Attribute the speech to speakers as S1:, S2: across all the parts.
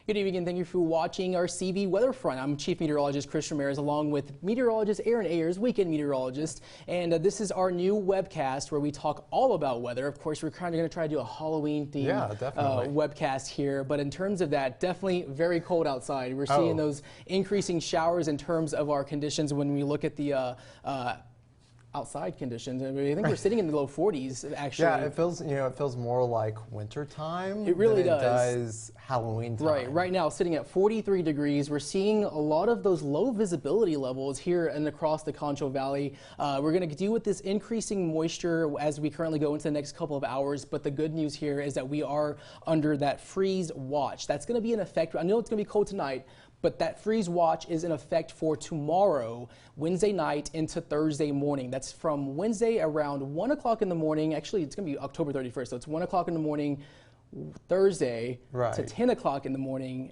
S1: Good evening and thank you for watching our CV Weather Front. I'm Chief Meteorologist Chris Ramirez along with meteorologist Aaron Ayers, weekend meteorologist. And this is our new webcast where we talk all about weather. Of course, we're kind of going to try to do a Halloween themed webcast here. But in terms of that, definitely very cold outside. We're seeing those increasing showers in terms of our conditions when we look at the outside conditions. I mean, I think we're sitting in the low 40s actually.
S2: Yeah, it feels, it feels more like winter time.
S1: It really
S2: than
S1: does.
S2: It does Halloween time.
S1: Right now sitting at 43 degrees. We're seeing a lot of those low visibility levels here and across the Concho Valley. We're going to deal with this increasing moisture as we currently go into the next couple of hours, but the good news here is that we are under that freeze watch. That's going to be in effect. I know it's going to be cold tonight, but that freeze watch is in effect for tomorrow, Wednesday night into Thursday morning. That's from Wednesday around 1 o'clock in the morning. Actually, it's going to be October 31st, so it's 1 o'clock in the morning Thursday to 10 o'clock in the morning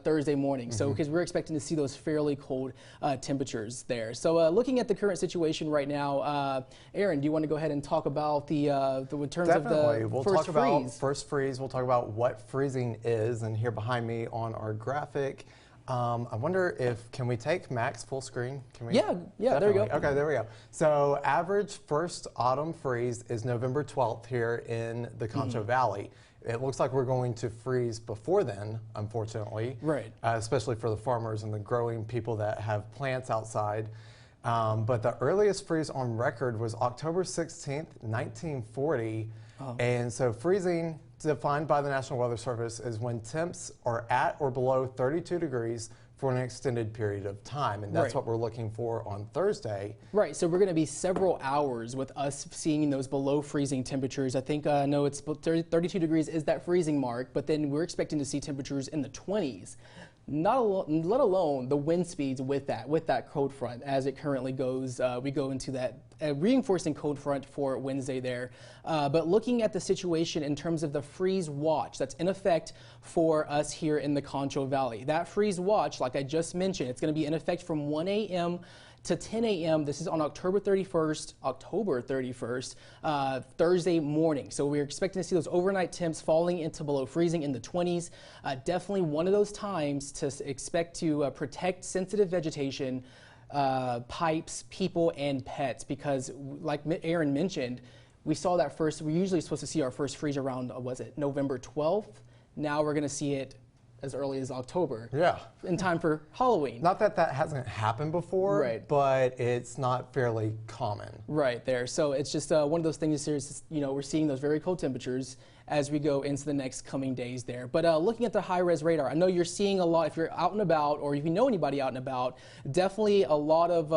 S1: Thursday morning. So because we're expecting to see those fairly cold temperatures there. So looking at the current situation right now, Aaron, do you want to go ahead and talk about the in terms of the
S2: we'll
S1: first
S2: talk about
S1: freeze?
S2: First freeze. We'll talk about what freezing is, and here behind me on our graphic, I wonder if, can we take Max full screen? Can we?
S1: Yeah, there you go.
S2: Okay, there we go. So average first autumn freeze is November 12th here in the Concho Valley. It looks like we're going to freeze before then, unfortunately. Right. Especially for the farmers and the growing people that have plants outside. But the earliest freeze on record was October 16th, 1940. And so freezing, defined by the National Weather Service, is when temps are at or below 32 degrees for an extended period of time, and that's what we're looking for on Thursday. Right,
S1: so we're going to be several hours with us seeing those below freezing temperatures. I think, no, it's 32 degrees is that freezing mark, but then we're expecting to see temperatures in the 20s. Let alone the wind speeds with that cold front as it currently goes. We go into that reinforcing cold front for Wednesday there. But looking at the situation in terms of the freeze watch that's in effect for us here in the Concho Valley. That freeze watch, like I just mentioned, it's going to be in effect from 1 a.m. to 10 a.m. This is on October 31st, Thursday morning. So we're expecting to see those overnight temps falling into below freezing in the 20s. Definitely one of those times to expect to protect sensitive vegetation, pipes, people, and pets, because like Aaron mentioned, we saw that first, we're usually supposed to see our first freeze around, was it November 12th? Now we're going to see it as early as October. Yeah. In time for Halloween.
S2: Not that that hasn't happened before, but it's not fairly common.
S1: Right there. So it's just one of those things here, we're seeing those very cold temperatures as we go into the next coming days there. But looking at the high-res radar, I know you're seeing a lot, if you're out and about, or if you know anybody out and about, definitely a lot of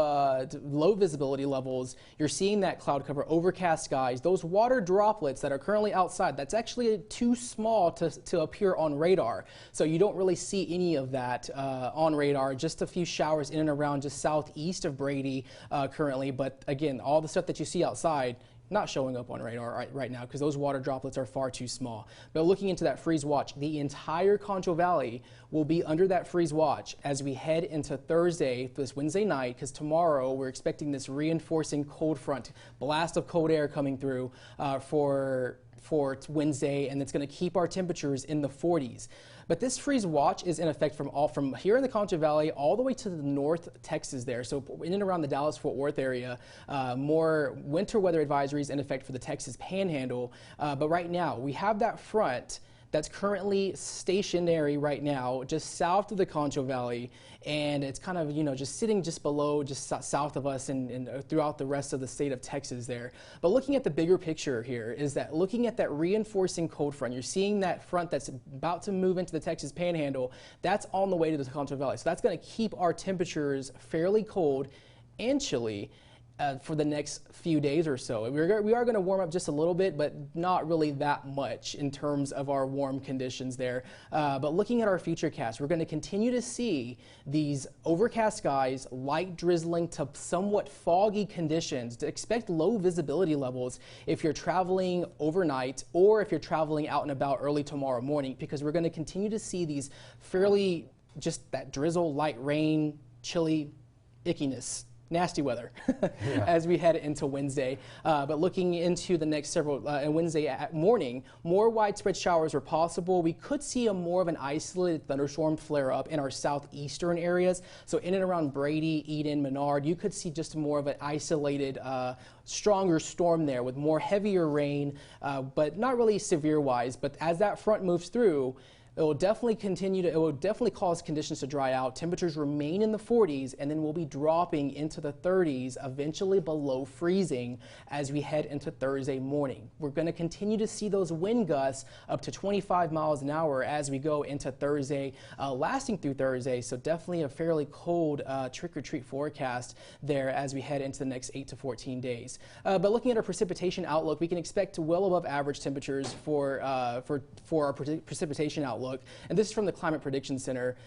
S1: low visibility levels. You're seeing that cloud cover, overcast skies, those water droplets that are currently outside, that's actually too small to appear on radar. So you don't really see any of that on radar, just a few showers in and around just southeast of Brady currently. But again, all the stuff that you see outside, not showing up on radar right now because those water droplets are far too small. But looking into that freeze watch, the entire Concho Valley will be under that freeze watch as we head into Thursday, this Wednesday night, because tomorrow we're expecting this reinforcing cold front, blast of cold air coming through for Wednesday, and it's going to keep our temperatures in the 40s. But this freeze watch is in effect from here in the Concho Valley all the way to the north Texas there. So in and around the Dallas-Fort Worth area, more winter weather advisories in effect for the Texas Panhandle. But right now we have that front that's currently stationary right now just south of the Concho Valley, and it's kind of just sitting just below, just south of us and throughout the rest of the state of Texas there. But looking at the bigger picture here is that looking at that reinforcing cold front, you're seeing that front that's about to move into the Texas Panhandle, that's on the way to the Concho Valley. So that's going to keep our temperatures fairly cold and chilly for the next few days or so. We are going to warm up just a little bit, but not really that much in terms of our warm conditions there. But looking at our futurecast, we're going to continue to see these overcast skies, light drizzling to somewhat foggy conditions. To expect low visibility levels if you're traveling overnight or if you're traveling out and about early tomorrow morning, because we're going to continue to see these fairly just that drizzle, light rain, chilly ickiness nasty weather as we head into Wednesday. But looking into the next several, Wednesday morning, more widespread showers are possible. We could see more of an isolated thunderstorm flare up in our southeastern areas. So in and around Brady, Eden, Menard, you could see just more of an isolated, stronger storm there with more heavier rain, but not really severe wise. But as that front moves through, it will definitely cause conditions to dry out. Temperatures remain in the 40s, and then we'll be dropping into the 30s, eventually below freezing as we head into Thursday morning. We're going to continue to see those wind gusts up to 25 miles an hour as we go into Thursday, lasting through Thursday. So definitely a fairly cold trick-or-treat forecast there as we head into the next 8 to 14 days. But looking at our precipitation outlook, we can expect well above average temperatures for our precipitation outlook. And this is from the Climate Prediction Center,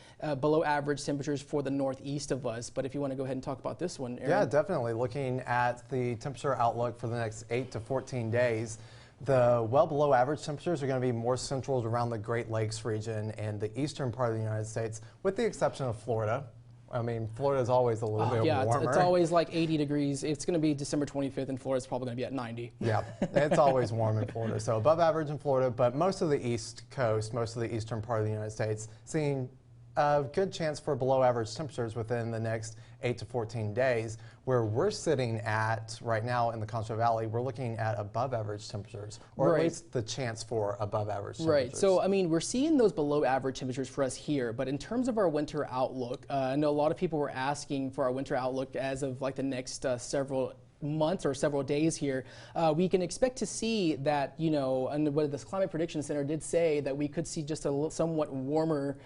S1: below average temperatures for the northeast of us. But if you want to go ahead and talk about this one, Aaron.
S2: Yeah, definitely. Looking at the temperature outlook for the next 8 to 14 days, the well below average temperatures are going to be more central around the Great Lakes region and the eastern part of the United States, with the exception of Florida. I mean, Florida is always a little bit warmer.
S1: It's always like 80 degrees. It's going to be December 25th, and Florida's probably going to be at 90.
S2: Yeah, it's always warm in Florida. So above average in Florida, but most of the East Coast, most of the eastern part of the United States, seeing a good chance for below average temperatures within the next 8 to 14 days. Where we're sitting at right now in the Concho Valley, we're looking at above average temperatures, or at least the chance for above average temperatures.
S1: Right. So, I mean, we're seeing those below average temperatures for us here, but in terms of our winter outlook, I know a lot of people were asking for our winter outlook as of like the next several months or several days here. We can expect to see that, you know, and what this Climate Prediction Center did say that we could see just a somewhat warmer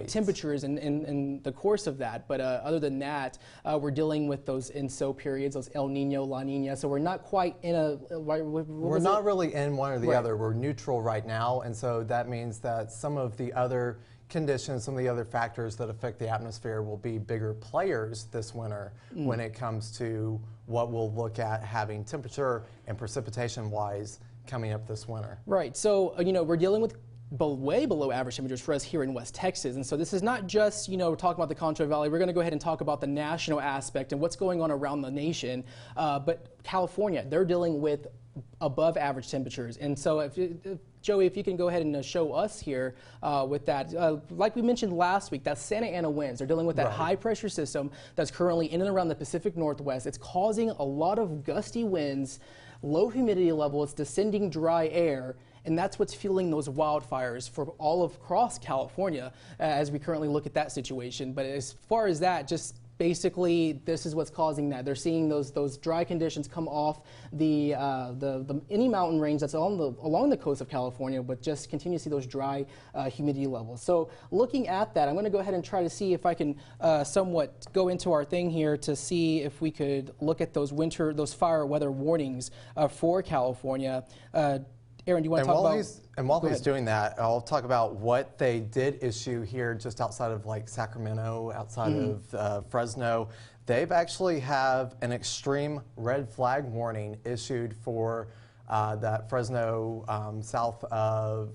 S1: temperatures in the course of that. But other than that, we're dealing with those INSO periods, those El Nino, La Nina. So we're not quite in a...
S2: We're not really in one or the other. We're neutral right now. And so that means that some of the other conditions, some of the other factors that affect the atmosphere will be bigger players this winter when it comes to what we'll look at having temperature and precipitation wise coming up this winter.
S1: Right. So, you know, we're dealing with way below average temperatures for us here in West Texas. And so this is not just, you know, talking about the Concho Valley. We're going to go ahead and talk about the national aspect and what's going on around the nation. But California, they're dealing with above average temperatures. And so Joey, if you can go ahead and show us here with that. Like we mentioned last week, that Santa Ana winds are dealing with that high pressure system that's currently in and around the Pacific Northwest. It's causing a lot of gusty winds, low humidity levels, descending dry air, and that's what's fueling those wildfires for all across California as we currently look at that situation. But as far as that, just basically, this is what's causing that. They're seeing those dry conditions come off the any mountain range that's along the coast of California, but just continue to see those dry humidity levels. So looking at that, I'm going to go ahead and try to see if I can somewhat go into our thing here to see if we could look at those fire weather warnings for California. Aaron, do you want to talk about?
S2: And while he's doing that, I'll talk about what they did issue here just outside of like Sacramento, outside of Fresno. They've actually have an extreme red flag warning issued for that Fresno, south of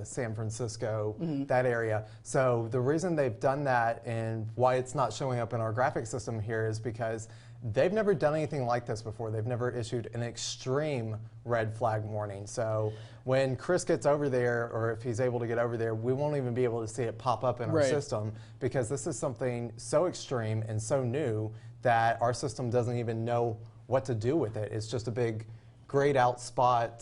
S2: San Francisco, that area. So the reason they've done that and why it's not showing up in our graphic system here is because they've never done anything like this before. They've never issued an extreme red flag warning. So when Chris gets over there, or if he's able to get over there, we won't even be able to see it pop up in our system, because this is something so extreme and so new that our system doesn't even know what to do with it. It's just a big grayed out spot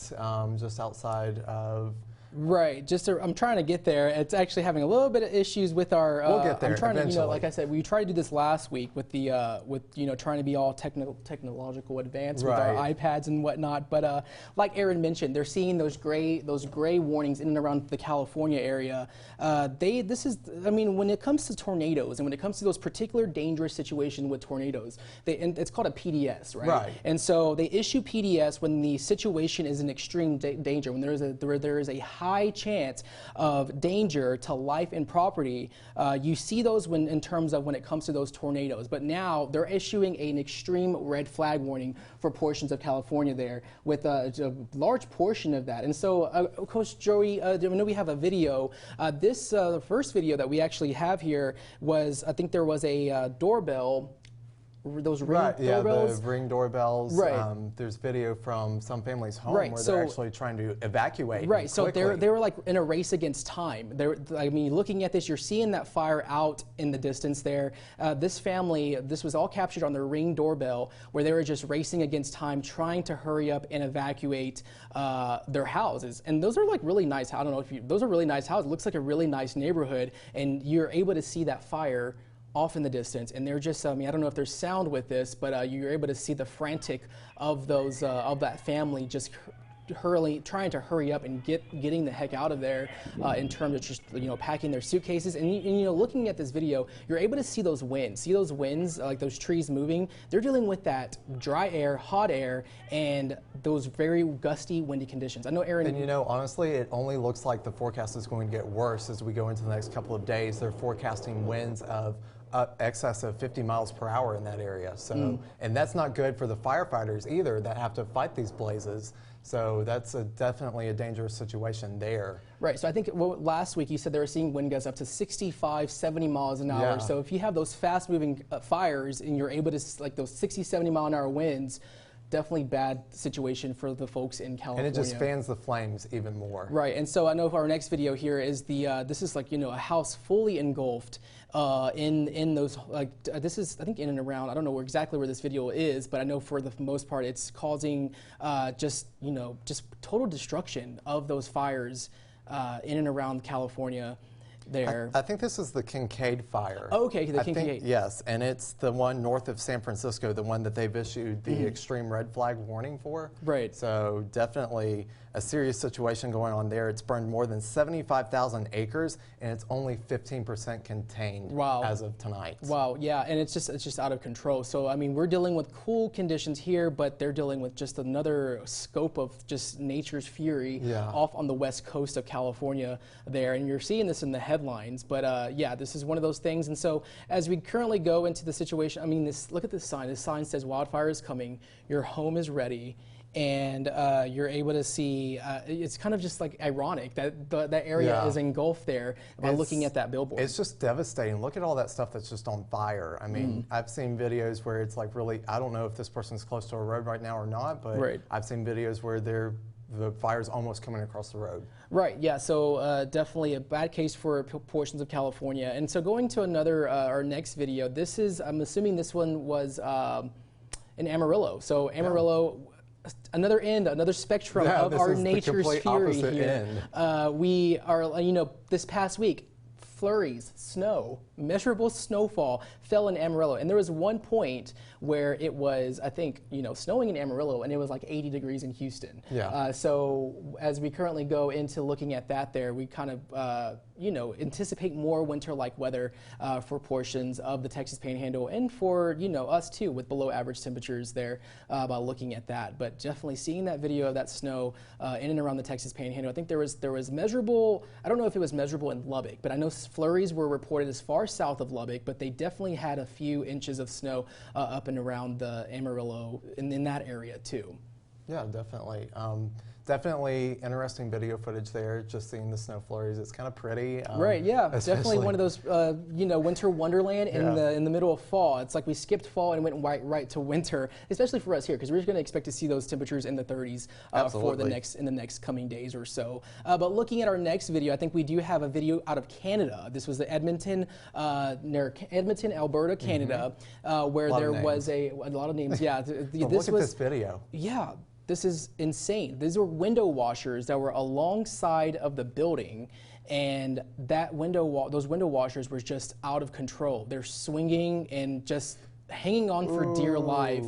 S2: just outside of...
S1: Right. I'm trying to get there. It's actually having a little bit of issues with our.
S2: We'll get there.
S1: I'm trying
S2: eventually.
S1: to, like I said, we tried to do this last week with the trying to be all technological advanced with our iPads and whatnot. But like Aaron mentioned, they're seeing those gray warnings in and around the California area. I mean, when it comes to tornadoes and when it comes to those particular dangerous situations with tornadoes, it's called a PDS, right? Right. And so they issue PDS when the situation is in extreme danger, when there is a high chance of danger to life and property. You see those when it comes to those tornadoes. But now they're issuing an extreme red flag warning for portions of California there, with a large portion of that. And so, Coach Joey, I know we have a video. The first video that we actually have here was, I think there was a doorbell those ring doorbells.
S2: The ring doorbells.
S1: Right.
S2: There's video from some families' home
S1: Right.
S2: where
S1: So,
S2: they're actually trying to evacuate.
S1: Right. So
S2: quickly.
S1: they were like in a race against time. I mean, looking at this, you're seeing that fire out in the distance there. This family, this was all captured on their ring doorbell, where they were just racing against time, trying to hurry up and evacuate their houses. And those are like really nice. I don't know if you. Those are really nice houses. It looks like a really nice neighborhood, and you're able to see that fire off in the distance, and they're just, I mean, I don't know if there's sound with this, but you're able to see the frantic of those, of that family just trying to hurry up and getting the heck out of there in terms of just, packing their suitcases. And looking at this video, you're able to see those winds, like those trees moving. They're dealing with that dry air, hot air, and those very gusty, windy conditions. I know, Aaron.
S2: And honestly, it only looks like the forecast is going to get worse as we go into the next couple of days. They're forecasting winds of excess of 50 miles per hour in that area. So, and that's not good for the firefighters either that have to fight these blazes. So that's definitely a dangerous situation there.
S1: Right. So I think last week you said they were seeing wind gusts up to 65, 70 miles an hour.
S2: Yeah.
S1: So if you have those fast moving fires and you're able to, like those 60, 70 mile an hour winds, definitely bad situation for the folks in California.
S2: And it just fans the flames even more.
S1: Right, and so I know our next video here is this is like, a house fully engulfed in those, this is, I think, in and around, I don't know exactly where this video is, but I know for the most part it's causing just total destruction of those fires in and around California. There.
S2: I think this is the Kincaid fire.
S1: Oh, okay, the Kincaid.
S2: Yes, and it's the one north of San Francisco, the one that they've issued the extreme red flag warning for.
S1: Right.
S2: So definitely a serious situation going on there. It's burned more than 75,000 acres, and it's only 15% contained as of tonight.
S1: Wow, yeah, and it's just out of control. So I mean, we're dealing with cool conditions here, but they're dealing with just another scope of just nature's fury off on the west coast of California there, and you're seeing this in the headlines. But yeah, this is one of those things. And so as we currently go into the situation, I mean, look at this sign. This sign says wildfire is coming. Your home is ready. And you're able to see, it's kind of just like ironic that that area is engulfed there by looking at that billboard.
S2: It's just devastating. Look at all that stuff that's just on fire. I mean, I've seen videos where it's like really, I don't know if this person's close to a road right now or not, but I've seen videos where the fire's almost coming across the road. Right,
S1: yeah, so definitely a bad case for portions of California. And so going to another, our next video, this is, I'm assuming this one was in Amarillo. So Amarillo, another spectrum of our nature's fury here. We are, this past week, flurries, snow, measurable snowfall fell in Amarillo. And there was one point where it was, I think, snowing in Amarillo, and it was like 80 degrees in Houston.
S2: Yeah.
S1: So as we currently go into looking at that there, we kind of, anticipate more winter-like weather for portions of the Texas Panhandle and for, us too, with below average temperatures there by looking at that. But definitely seeing that video of that snow in and around the Texas Panhandle, I think there was measurable, I don't know if it was measurable in Lubbock, but I know flurries were reported as far south of Lubbock, but they definitely had a few inches of snow up and around the Amarillo in that area too.
S2: Yeah, definitely. Definitely interesting video footage there, just seeing the snow flurries. It's kind of pretty.
S1: Right, yeah. Definitely one of those, winter wonderland in the middle of fall. It's like we skipped fall and went right to winter, especially for us here, because we're going to expect to see those temperatures in the 30s for the next coming days or so. But looking at our next video, I think we do have a video out of Canada. This was the Edmonton, Alberta, Canada, where there was a lot of names. Yeah,
S2: look at this video.
S1: Yeah. This is insane. These were window washers that were alongside of the building, and those window washers were just out of control. They're swinging and just hanging on for dear life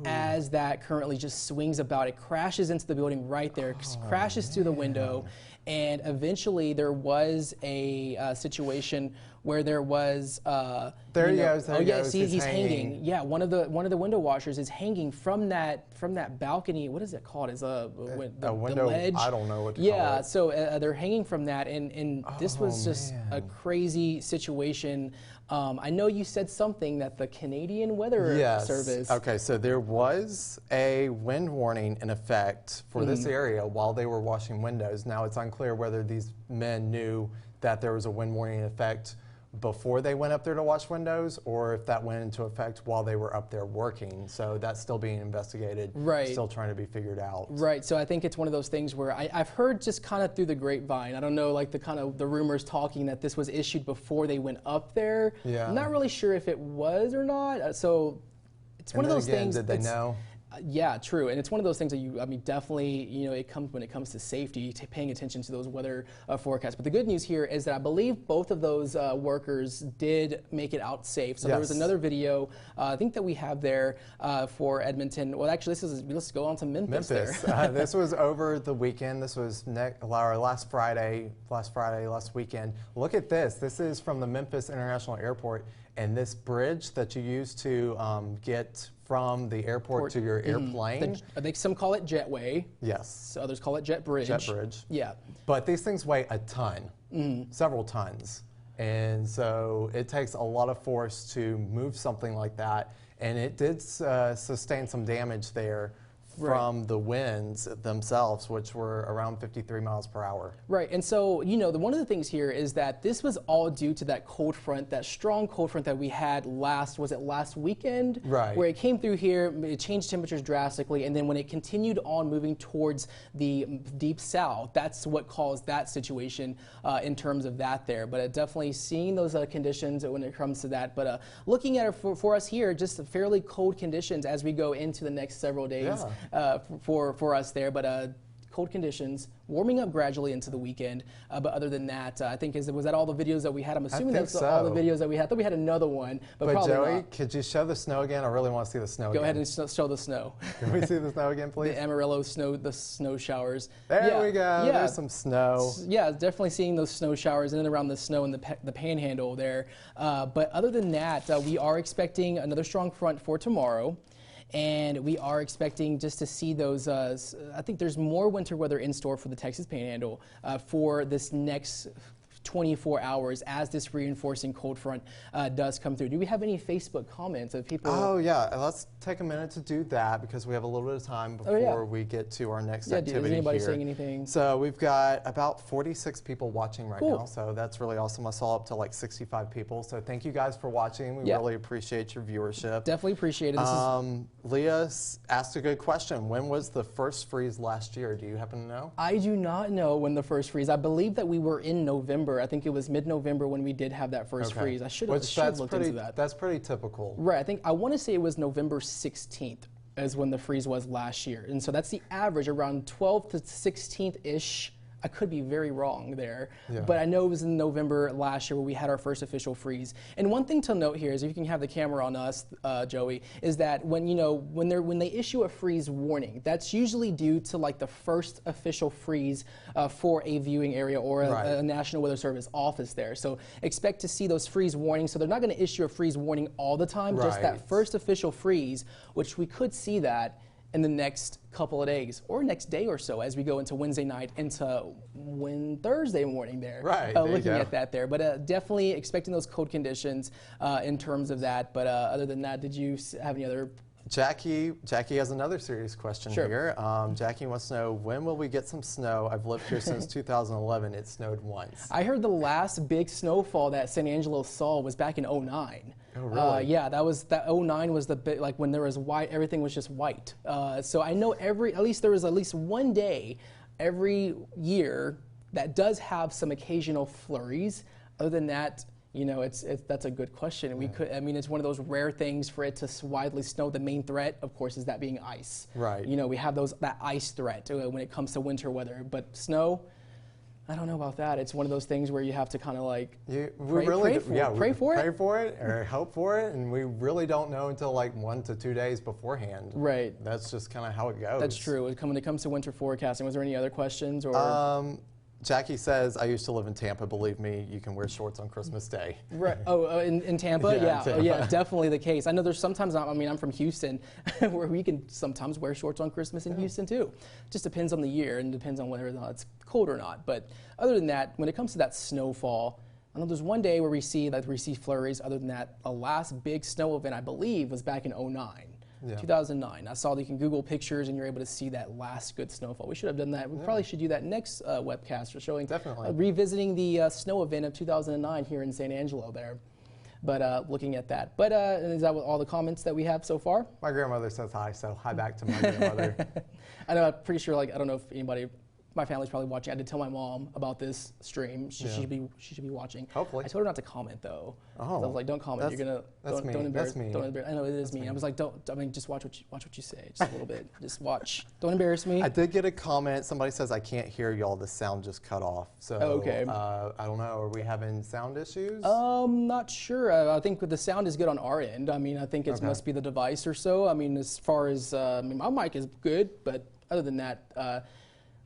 S1: as that currently just swings about. It crashes into the building right there, crashes through the window, and eventually there was a situation where there was
S2: there he goes.
S1: There he goes. See, he's hanging. Yeah, one of the window washers is hanging from that balcony. What is it called? Is the
S2: window
S1: ledge?
S2: I don't know what to call it.
S1: Yeah, so they're hanging from that, and this was just a crazy situation. I know you said something that the Canadian Weather Service.
S2: Okay, so there was a wind warning in effect for this area while they were washing windows. Now it's unclear whether these men knew that there was a wind warning in effect before they went up there to wash windows, or if that went into effect while they were up there working. So that's still being investigated, still trying to be figured out.
S1: Right, so I think it's one of those things where I've heard just kind of through the grapevine, I don't know, like the rumors talking that this was issued before they went up there.
S2: Yeah.
S1: I'm not really sure if it was or not, so it's one of those things.
S2: Did they know?
S1: Yeah, true, and it's one of those things that definitely, it comes when it comes to safety, paying attention to those weather forecasts. But the good news here is that I believe both of those workers did make it out safe. So there was another video, I think that we have there for Edmonton. Well, actually, let's go on to Memphis.
S2: This was over the weekend. This was last weekend. Look at this. This is from the Memphis International Airport, and this bridge that you use to get from the airport to your airplane.
S1: Some call it jetway.
S2: Yes.
S1: Others call it jet bridge.
S2: Jet bridge.
S1: Yeah.
S2: But these things weigh a ton, several tons. And so it takes a lot of force to move something like that. And it did sustain some damage there from the winds themselves, which were around 53 miles per hour.
S1: Right, and so, one of the things here is that this was all due to that cold front, that strong cold front that we had last weekend?
S2: Right.
S1: Where it came through here, it changed temperatures drastically, and then when it continued on moving towards the deep south, that's what caused that situation in terms of that there. But definitely seeing those conditions when it comes to that. But looking at it for us here, just fairly cold conditions as we go into the next several days. For us there, but cold conditions, warming up gradually into the weekend. But other than that, I think was that all the videos that we had? I'm assuming that's all the videos that we had. I thought we had another one, but probably
S2: Joey,
S1: not.
S2: could you show the snow again? I really want to see the snow again.
S1: Go ahead and show the snow.
S2: Can we see the snow again, please?
S1: The Amarillo snow, the snow showers.
S2: There we go. Yeah. There's some snow.
S1: Yeah, definitely seeing those snow showers in and around the snow and the panhandle there. But other than that, we are expecting another strong front for tomorrow. And we are expecting just to see those, I think there's more winter weather in store for the Texas Panhandle for this next 24 hours as this reinforcing cold front does come through. Do we have any Facebook comments of people?
S2: Oh, yeah. Let's take a minute to do that because we have a little bit of time before we get to our next activity.
S1: Is anybody
S2: here.
S1: saying anything?
S2: So we've got about 46 people watching right now, so that's really awesome. I saw up to like 65 people, so thank you guys for watching. We really appreciate your viewership.
S1: Definitely appreciate it.
S2: Leah asked a good question. When was the first freeze last year? Do you happen to know?
S1: I do not know when the first freeze. I believe that we were in November. I think it was mid-November when we did have that first freeze. I should have looked into that.
S2: That's pretty typical.
S1: Right. I want to say it was November 16th as when the freeze was last year. And so that's the average, around 12th to 16th-ish. I could be very wrong there, but I know it was in November last year where we had our first official freeze. And one thing to note here is, if you can have the camera on us, Joey, is that when they issue a freeze warning, that's usually due to like the first official freeze for a viewing area or a National Weather Service office there. So expect to see those freeze warnings. So they're not going to issue a freeze warning all the time, just that first official freeze, which we could see that in the next couple of days or next day or so as we go into Wednesday night into Thursday morning there.
S2: Right.
S1: Looking at that there. But definitely expecting those cold conditions in terms of that. But other than that, did you have any other?
S2: Jackie has another serious question here. Jackie wants to know, when will we get some snow? I've lived here since 2011. It snowed once.
S1: I heard the last big snowfall that San Angelo saw was back in '09.
S2: Oh, really?
S1: Yeah, that '09 was the bit, like when there was white, everything was just white. So I know there was at least one day every year that does have some occasional flurries. Other than that, that's a good question. And it's one of those rare things for it to widely snow. The main threat, of course, is that being ice.
S2: Right.
S1: We have that ice threat when it comes to winter weather, but snow, I don't know about that. It's one of those things where you have to kind of like pray for it
S2: or hope for it, and we really don't know until like 1 to 2 days beforehand.
S1: Right.
S2: That's just kind of how it goes.
S1: That's true. When it comes to winter forecasting, was there any other questions or?
S2: Jackie says, I used to live in Tampa. Believe me, you can wear shorts on Christmas Day.
S1: Right. in Tampa?
S2: Yeah, in Tampa.
S1: Yeah, definitely the case. I know there's sometimes, I'm from Houston, where we can sometimes wear shorts on Christmas in Houston too. Just depends on the year and depends on whether or not it's cold or not. But other than that, when it comes to that snowfall, I know there's one day where we see flurries. Other than that, the last big snow event, I believe, was back in '09.
S2: Yeah.
S1: 2009. I saw that you can Google pictures and you're able to see that last good snowfall. We should have done that. We probably should do that next webcast for showing, revisiting the snow event of 2009 here in San Angelo there. But looking at that. But is that all the comments that we have so far?
S2: My grandmother says hi, so hi back to my grandmother.
S1: I know, I'm pretty sure, like, I don't know if anybody, my family's probably watching. I did tell my mom about this stream. She should be watching.
S2: Hopefully.
S1: I told her not to comment though.
S2: Oh.
S1: I was like, don't comment. You're gonna don't embarrass.
S2: That's me.
S1: Don't embarrass. I know it is me. I was like, just watch what you say, just a little bit. Just watch. Don't embarrass me.
S2: I did get a comment. Somebody says I can't hear y'all. The sound just cut off. So
S1: okay.
S2: I don't know. Are we having sound issues?
S1: Not sure. I think the sound is good on our end. I mean, I think it must be the device or so. I mean, as far as I mean, my mic is good, but other than that.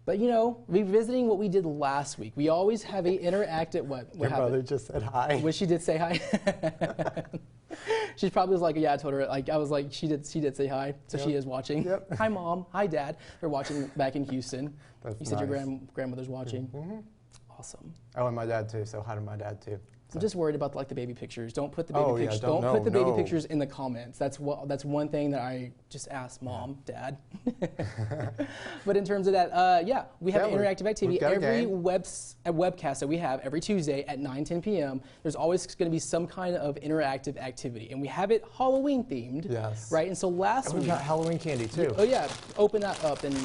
S1: But you know, revisiting what we did last week, we always have a interactive. What
S2: Your mother just said hi.
S1: Well, she did say hi. She probably was like, yeah, I told her. Like I was like, she did say hi, so she is watching.
S2: Yep.
S1: Hi, Mom. Hi, Dad. They're watching back in Houston.
S2: That's
S1: you said
S2: nice.
S1: your grandmother's watching.
S2: Mm-hmm.
S1: Awesome.
S2: Oh, and my dad too. So hi to my dad too.
S1: I'm just worried about like the baby pictures. Don't put the baby pictures. Don't put the baby pictures in the comments. That's one thing that I just asked Mom, Dad. But in terms of that, yeah, we have interactive activity every webcast that we have every Tuesday at 9:10 p.m. There's always going to be some kind of interactive activity, and we have it Halloween themed.
S2: Yes.
S1: Right. And so last week
S2: we got Halloween candy too.
S1: Oh yeah, open that up and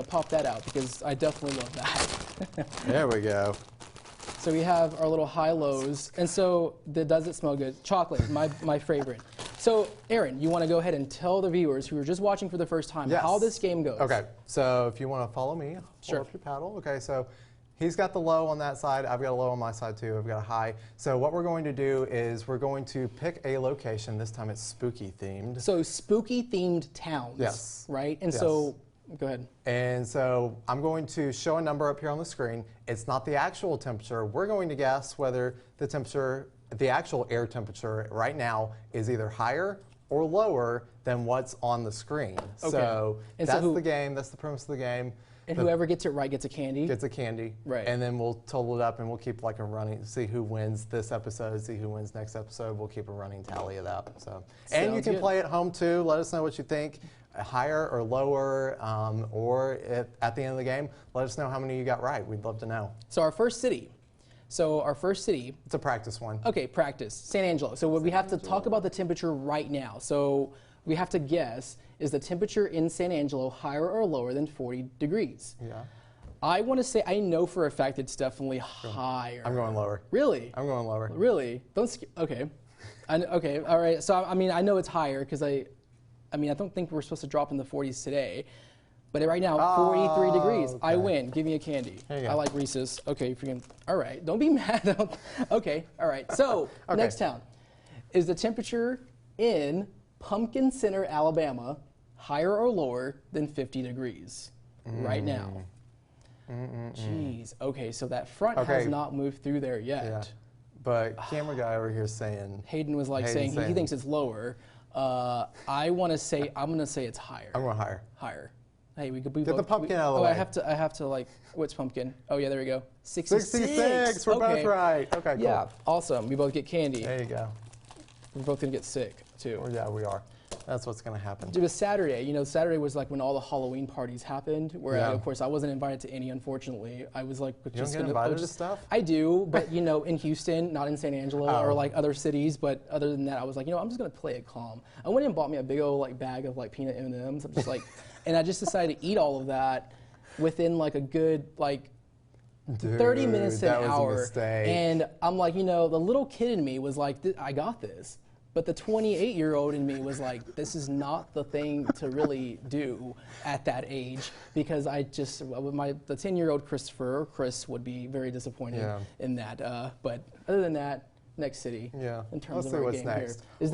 S1: pop that out because I definitely love that.
S2: There we go.
S1: So we have our little high-lows, and so does it smell good? Chocolate is my favorite. So Aaron, you want to go ahead and tell the viewers who are just watching for the first time how this game goes?
S2: Okay, so if you want to follow me, pull up your paddle. Okay, so he's got the low on that side. I've got a low on my side too. I've got a high. So what we're going to do is we're going to pick a location. This time it's spooky themed.
S1: So spooky themed towns.
S2: Yes.
S1: Right? And so go ahead.
S2: And so I'm going to show a number up here on the screen. It's not the actual temperature. We're going to guess whether the actual air temperature right now is either higher or lower than what's on the screen. Okay. So that's the game. That's the premise of the game.
S1: And whoever gets it right gets a candy?
S2: Gets a candy.
S1: Right.
S2: And then we'll total it up and we'll keep like a running, see who wins this episode, see who wins next episode. We'll keep a running tally of that. So, and you can play at home too. Let us know what you think. Higher or lower, or if at the end of the game, let us know how many you got right. We'd love to know.
S1: So our first city. It's
S2: a practice one.
S1: Okay, practice. San Angelo. So we have to talk about the temperature right now. So we have to guess, is the temperature in San Angelo higher or lower than 40 degrees?
S2: Yeah.
S1: I want to say, I know for a fact it's definitely higher.
S2: I'm going lower.
S1: Really?
S2: I'm going lower.
S1: Really? Okay. Okay, all right. So I mean, I know it's higher because I don't think we're supposed to drop in the 40s today. But right now, 43 degrees. Okay. I win. Give me a candy. I like Reese's. Okay, all right. Don't be mad. Okay, all right. So, next town. Is the temperature in Pumpkin Center, Alabama, higher or lower than 50 degrees right now? Jeez. Okay, so that front has not moved through there yet.
S2: Yeah. But camera guy over here saying...
S1: Hayden was like saying he thinks it's lower. I'm going to say it's higher.
S2: I'm going higher.
S1: Higher. Hey, we could
S2: get the pumpkin out of the way.
S1: I have to like, what's pumpkin? Oh yeah, there we go.
S2: 66. We're both right. Okay, cool.
S1: Yeah, awesome. We both get candy.
S2: There you go.
S1: We're both gonna get sick too.
S2: Yeah, we are. That's what's gonna happen.
S1: It was Saturday. You know, Saturday was like when all the Halloween parties happened. Where of course I wasn't invited to any. Unfortunately, I was like,
S2: you don't get invited to stuff.
S1: I do, but you know, in Houston, not in San Angelo or like other cities. But other than that, I was like, you know, I'm just gonna play it calm. I went and bought me a big old like bag of like peanut M&Ms. I'm just like. And I just decided to eat all of that within like a good 30 minutes to an hour.
S2: A mistake.
S1: And I'm like, you know, the little kid in me was like, I got this. But the 28-year-old in me was like, this is not the thing to really do at that age because the 10-year-old Chris would be very disappointed in that. But other than that, next city.
S2: Yeah.
S1: In terms of
S2: our
S1: our game
S2: next.
S1: Here. Is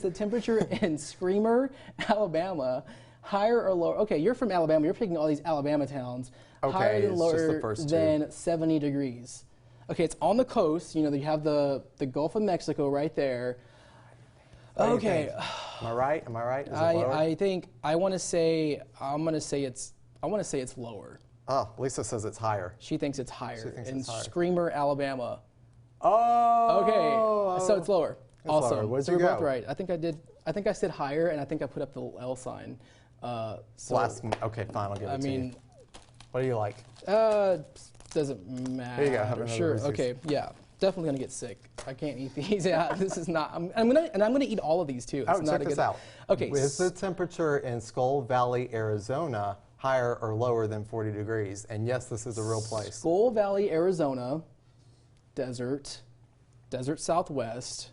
S1: the temperature in Screamer, Alabama, higher or lower? Okay, you're from Alabama. You're picking all these Alabama towns.
S2: Okay,
S1: higher than lower
S2: just
S1: than 70 degrees. Okay, it's on the coast. You know, you have the Gulf of Mexico right there. Okay.
S2: Am I right? Am I right? Is it lower?
S1: I think I'm gonna say it's lower.
S2: Oh, Lisa says it's higher.
S1: She thinks it's higher.
S2: She thinks it's higher.
S1: Screamer, Alabama.
S2: Oh.
S1: Okay, so it's lower.
S2: It's
S1: awesome.
S2: lower. Where'd
S1: so
S2: you
S1: we're
S2: go?
S1: both right. I think I did. I think I said higher, and I think I put up the L sign.
S2: Okay, fine, I'll give it to you. What do you like?
S1: Doesn't matter.
S2: Here you go. Have another
S1: Sure.
S2: Reese's.
S1: Okay. Yeah. Definitely gonna get sick. I can't eat these. Yeah. This is not. I'm gonna eat all of these too.
S2: Oh, check this out.
S1: Okay.
S2: Is the temperature in Skull Valley, Arizona, higher or lower than 40 degrees? And yes, this is a real place.
S1: Skull Valley, Arizona, desert Southwest.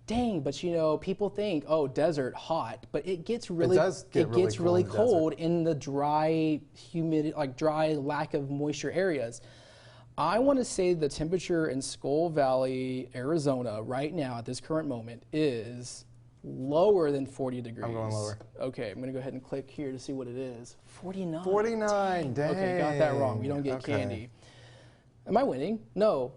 S1: Dang, but you know, people think, oh, desert, hot, but it gets really, it gets really cold in the dry, humid, like dry, lack of moisture areas. I want to say the temperature in Skull Valley, Arizona, right now at this current moment is lower than 40 degrees.
S2: I'm going lower.
S1: Okay, I'm going to go ahead and click here to see what it is. 49.
S2: 49, dang.
S1: Okay, got that wrong. We don't get candy. Am I winning? No.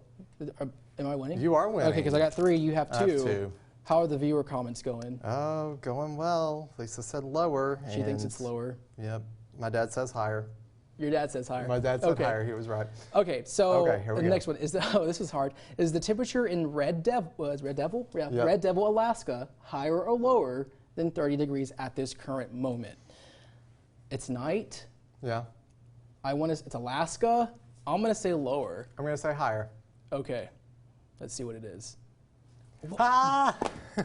S1: Am I winning?
S2: You are winning.
S1: Okay, because I got 3, you have 2.
S2: I have 2.
S1: How are the viewer comments going?
S2: Oh, going well. Lisa said lower.
S1: She thinks it's lower.
S2: Yep. My dad says higher.
S1: Your dad says higher.
S2: My dad said higher. He was right.
S1: Okay, so
S2: here we
S1: the
S2: go.
S1: next one is this was hard. Is the temperature in Red Devil? Yeah,
S2: yep.
S1: Red Devil, Alaska, higher or lower than 30 degrees at this current moment? It's night.
S2: Yeah.
S1: It's Alaska. I'm gonna say lower.
S2: I'm gonna say higher.
S1: Okay, let's see what it is.
S2: Ah!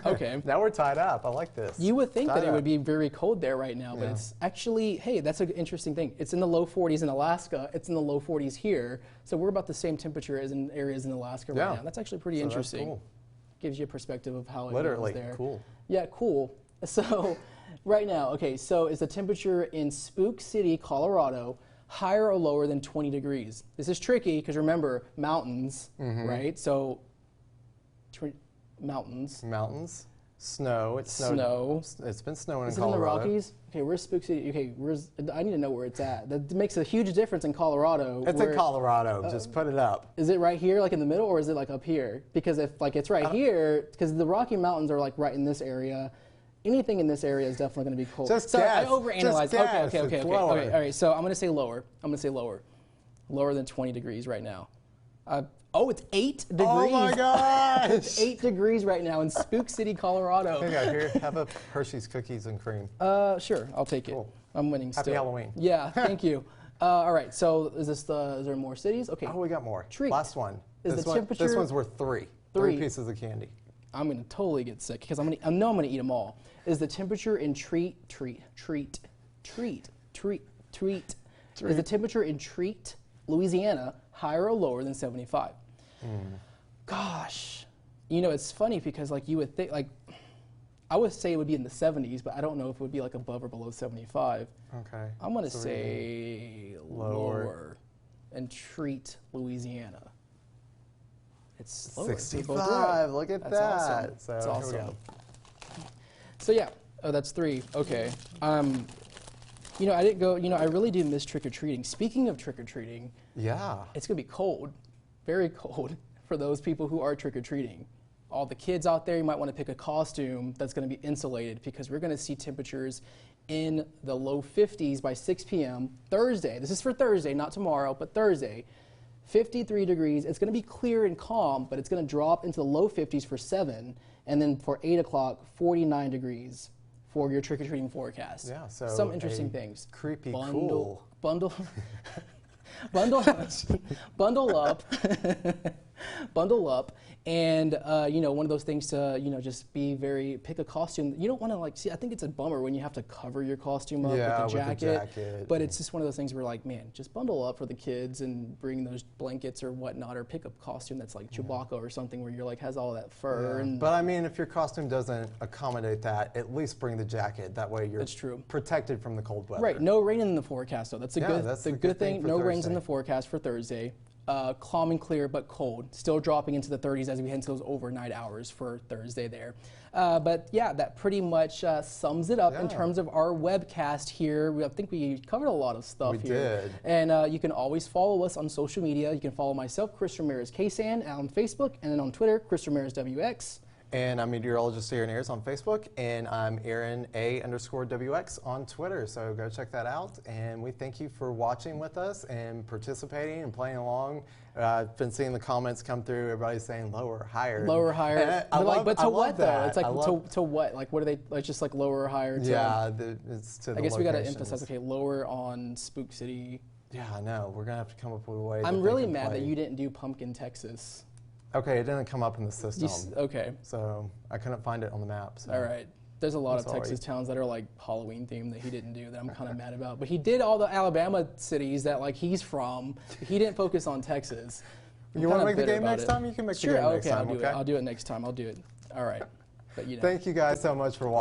S1: Okay.
S2: Now we're tied up. I like this.
S1: You would think that it would be very cold there right now, but it's actually, hey, that's an interesting thing. It's in the low 40s in Alaska. It's in the low 40s here. So we're about the same temperature as in areas in Alaska right now. That's actually pretty interesting.
S2: That's cool.
S1: Gives you a perspective of how it
S2: Literally,
S1: goes there.
S2: cool.
S1: Yeah, cool. So right now, okay, so is the temperature in Spook City, Colorado, higher or lower than 20 degrees? This is tricky because remember, mountains, right? So mountains.
S2: Mountains. Snow. It's
S1: snow.
S2: It's been snowing in Colorado.
S1: Is it in the Rockies? Okay, where's Spook City? Okay, I need to know where it's at. That makes a huge difference in Colorado.
S2: It's in Colorado. Just put it up.
S1: Is it right here, like in the middle, or is it like up here? Because if like it's right here, because the Rocky Mountains are like right in this area. Anything in this area is definitely going to be cold.
S2: Just
S1: Sorry,
S2: guess.
S1: I overanalyzed.
S2: Just guess.
S1: Okay. All right. So I'm going to say lower. Lower than 20 degrees right now. Oh, it's 8 degrees.
S2: Oh my gosh!
S1: It's 8 degrees right now in Spook City, Colorado.
S2: Here, have a Hershey's cookies and cream.
S1: Sure, I'll take it.
S2: Cool.
S1: I'm winning still.
S2: Happy Halloween.
S1: Yeah, thank you. All right, so is there more cities? Okay.
S2: Oh, we got more.
S1: Treat.
S2: Last one.
S1: Is the temperature?
S2: This one's worth 3. 3 pieces of candy.
S1: I'm going to totally get sick because I know I'm going to eat them all. Is the temperature in Treat? Is the temperature in Treat, Louisiana, higher or lower than 75? Gosh, you know, it's funny because like you would think, like I would say it would be in the 70s, but I don't know if it would be like above or below 75.
S2: Okay.
S1: I'm going to say lower and Treat, Louisiana. It's lower.
S2: 65. Look at that.
S1: Awesome.
S2: So
S1: that's awesome.
S2: Here we go.
S1: So yeah, that's 3. Okay. You know, I didn't go. You know, I really do miss trick or treating. Speaking of trick or treating,
S2: yeah,
S1: it's gonna be cold, very cold for those people who are trick or treating. All the kids out there, you might want to pick a costume that's going to be insulated because we're going to see temperatures in the low 50s by 6 p.m. Thursday. This is for Thursday, not tomorrow, but Thursday. 53 degrees. It's going to be clear and calm, but it's going to drop into the low 50s for 7, and then for 8 o'clock, 49 degrees for your trick-or-treating forecast.
S2: Yeah, so
S1: some interesting things.
S2: Creepy cool.
S1: Bundle up. Bundle up, and you know, one of those things to, you know, just pick a costume. You don't want to like see. I think it's a bummer when you have to cover your costume up with the jacket. But it's just one of those things where like, man, just bundle up for the kids and bring those blankets or whatnot, or pick a costume that's like Chewbacca or something where you're like has all that fur.
S2: Yeah.
S1: And
S2: but I mean, if your costume doesn't accommodate that, at least bring the jacket. That way you're protected from the cold weather.
S1: Right. No rain in the forecast though. That's a good thing. No rains in the forecast for Thursday. Calm and clear, but cold. Still dropping into the 30s as we head into those overnight hours for Thursday there. But yeah, that pretty much sums it up in terms of our webcast here. I think we covered a lot of stuff here.
S2: We did.
S1: And you can always follow us on social media. You can follow myself, Chris Ramirez KSAN, on Facebook, and then on Twitter, Chris Ramirez WX.
S2: And I'm meteorologist Aaron Ayers on Facebook, and I'm Aaron A_WX on Twitter. So go check that out. And we thank you for watching with us and participating and playing along. I've been seeing the comments come through. Everybody's saying lower, higher.
S1: Lower, higher. But to what though? It's like to what? Like what are they? Like just like lower or higher?
S2: Yeah, it's to the
S1: I guess we got to
S2: locations.
S1: emphasize. Okay, lower on Spook City.
S2: Yeah, I know. We're gonna have to come up with a way.
S1: I'm really mad that you didn't do Pumpkin, Texas.
S2: Okay, it didn't come up in the system.
S1: Okay.
S2: So I couldn't find it on the map. So.
S1: All right. There's a lot of Texas towns that are like Halloween themed that he didn't do that I'm kind of mad about. But he did all the Alabama cities that like he's from. He didn't focus on Texas.
S2: You want to make the game next time? You can make the game next time.
S1: Okay, I'll do it. I'll do it next time. I'll do it. All right. But you know.
S2: Thank you guys so much for watching.